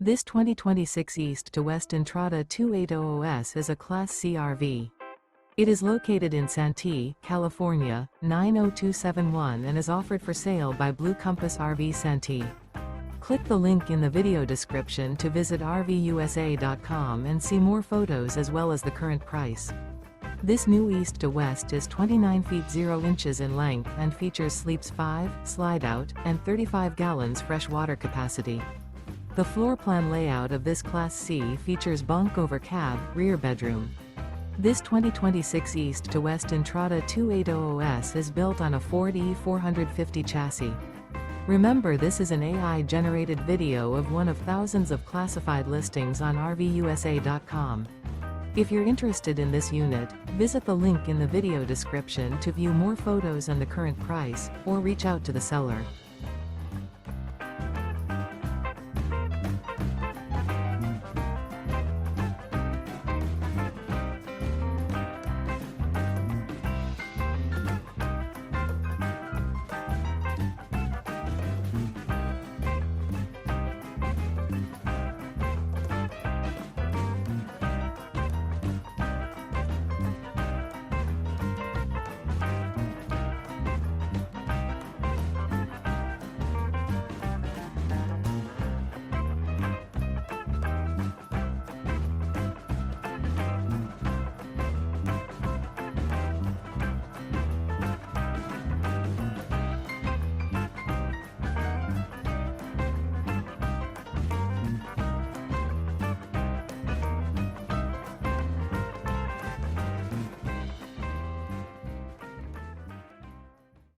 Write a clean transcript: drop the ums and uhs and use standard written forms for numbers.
This 2026 East to West Entrada 280S is a Class C RV. It is located in Santee, California, 90271 and is offered for sale by Blue Compass RV Santee. Click the link in the video description to visit RVUSA.com and see more photos as well as the current price. This new East to West is 29 feet 0 inches in length and features sleeps 5, slide-out, and 35 gallons fresh water capacity. The floor plan layout of this Class C features bunk over cab, rear bedroom. This 2026 East to West Entrada 280S is built on a Ford E450 chassis. Remember, this is an AI-generated video of one of thousands of classified listings on RVUSA.com. If you're interested in this unit, visit the link in the video description to view more photos and the current price, or reach out to the seller.